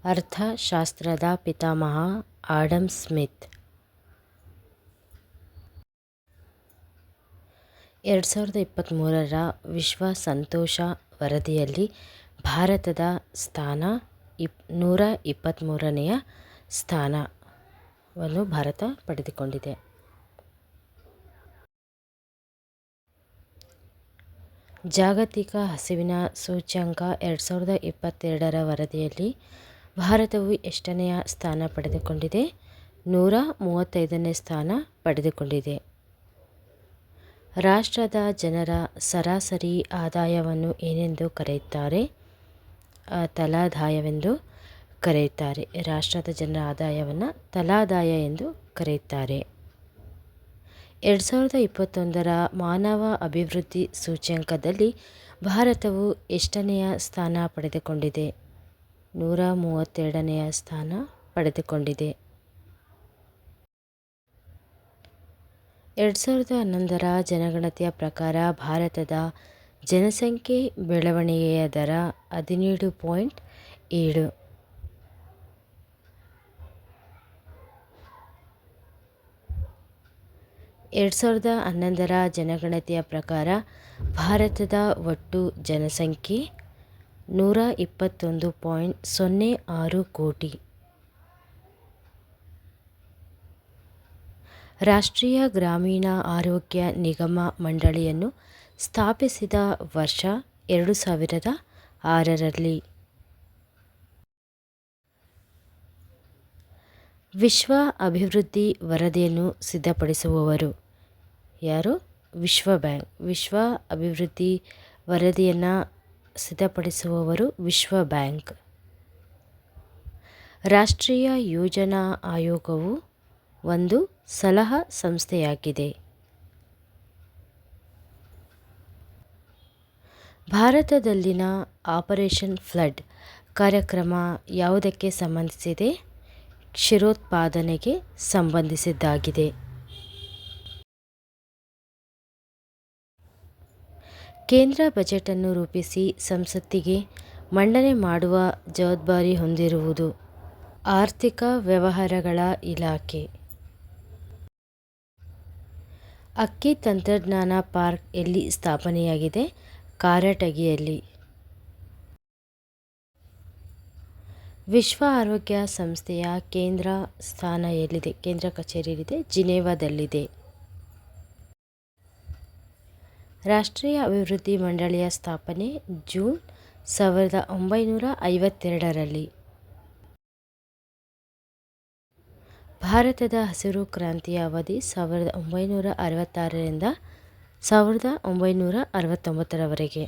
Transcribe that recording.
ಅರ್ಥಶಾಸ್ತ್ರದ ಪಿತಾಮಹ Adam Smith 2023ರ ವಿಶ್ವ ಸಂತೋಷ ವರದಿಯಲ್ಲಿ ಭಾರತದ ಸ್ಥಾನ 123ನೆಯ ಸ್ಥಾನವನ್ನು ಭಾರತ ಪಡೆದುಕೊಂಡಿದೆ. ಜಾಗತಿಕ ಹಸಿವಿನ ಸೂಚ್ಯಂಕ 2022ರ ವರದಿಯಲ್ಲಿ ಭಾರತವು ಎಷ್ಟನೆಯ ಸ್ಥಾನ ಪಡೆದುಕೊಂಡಿದೆ? 135ನೇ ಸ್ಥಾನ ಪಡೆದುಕೊಂಡಿದೆ. ರಾಷ್ಟ್ರದ ಜನರ ಸರಾಸರಿ ಆದಾಯವನ್ನು ಏನೆಂದು ಕರೆಯುತ್ತಾರೆ? ತಲಾದಾಯವೆಂದು ಕರೆಯುತ್ತಾರೆ. ರಾಷ್ಟ್ರದ ಜನರ ಆದಾಯವನ್ನು ತಲಾದಾಯ ಎಂದು ಕರೆಯುತ್ತಾರೆ. 2021ರ ಮಾನವ ಅಭಿವೃದ್ಧಿ ಸೂಚ್ಯಂಕದಲ್ಲಿ ಭಾರತವು ಎಷ್ಟನೆಯ ಸ್ಥಾನ ಪಡೆದುಕೊಂಡಿದೆ? 132ನೆಯ ಸ್ಥಾನ ಪಡೆದುಕೊಂಡಿದೆ. 2011ರ ಜನಗಣತಿಯ ಪ್ರಕಾರ ಭಾರತದ ಜನಸಂಖ್ಯೆ ಬೆಳವಣಿಗೆಯ ದರ 17.7. 2011ರ ಜನಗಣತಿಯ ಪ್ರಕಾರ ಭಾರತದ ಒಟ್ಟು ಜನಸಂಖ್ಯೆ 121.06 ಕೋಟಿ. ರಾಷ್ಟ್ರೀಯ ಗ್ರಾಮೀಣ ಆರೋಗ್ಯ ನಿಗಮ ಮಂಡಳಿಯನ್ನು ಸ್ಥಾಪಿಸಿದ ವರ್ಷ 2006ರಲ್ಲಿ. ವಿಶ್ವ ಅಭಿವೃದ್ಧಿ ವರದಿಯನ್ನು ಸಿದ್ಧಪಡಿಸುವವರು ಯಾರು? ವಿಶ್ವ ಬ್ಯಾಂಕ್. ವಿಶ್ವ ಅಭಿವೃದ್ಧಿ ವರದಿಯನ್ನು ಸಿದ್ಧಪಡಿಸುವವರು ವಿಶ್ವ ಬ್ಯಾಂಕ್. ರಾಷ್ಟ್ರೀಯ ಯೋಜನಾ ಆಯೋಗವು ಒಂದು ಸಲಹಾ ಸಂಸ್ಥೆಯಾಗಿದೆ. ಭಾರತದಲ್ಲಿನ ಆಪರೇಷನ್ ಫ್ಲಡ್ ಕಾರ್ಯಕ್ರಮ ಯಾವುದಕ್ಕೆ ಸಂಬಂಧಿಸಿದೆ? ಕ್ಷೀರೋತ್ಪಾದನೆಗೆ ಸಂಬಂಧಿಸಿದ್ದಾಗಿದೆ. ಕೇಂದ್ರ ಬಜೆಟನ್ನು ರೂಪಿಸಿ ಸಂಸತ್ತಿಗೆ ಮಂಡನೆ ಮಾಡುವ ಜವಾಬ್ದಾರಿ ಹೊಂದಿರುವುದು ಆರ್ಥಿಕ ವ್ಯವಹಾರಗಳ ಇಲಾಖೆ. ಅಕ್ಕಿ ತಂತ್ರಜ್ಞಾನ ಪಾರ್ಕ್ ಎಲ್ಲಿ ಸ್ಥಾಪನೆಯಾಗಿದೆ? ಕಾರಟಗಿಯಲ್ಲಿ. ವಿಶ್ವ ಆರೋಗ್ಯ ಸಂಸ್ಥೆಯ ಕೇಂದ್ರ ಸ್ಥಾನ ಎಲ್ಲಿದೆ? ಕೇಂದ್ರ ಕಚೇರಿ ಎಲ್ಲಿದೆ? ಜಿನೇವಾದಲ್ಲಿದೆ. ರಾಷ್ಟ್ರೀಯ ಅಭಿವೃದ್ಧಿ ಮಂಡಳಿಯ ಸ್ಥಾಪನೆ ಜೂನ್ 1952ರಲ್ಲಿ. ಭಾರತದ ಹಸಿರು ಕ್ರಾಂತಿಯ ಅವಧಿ 1966ರಿಂದ 1969ರವರೆಗೆ.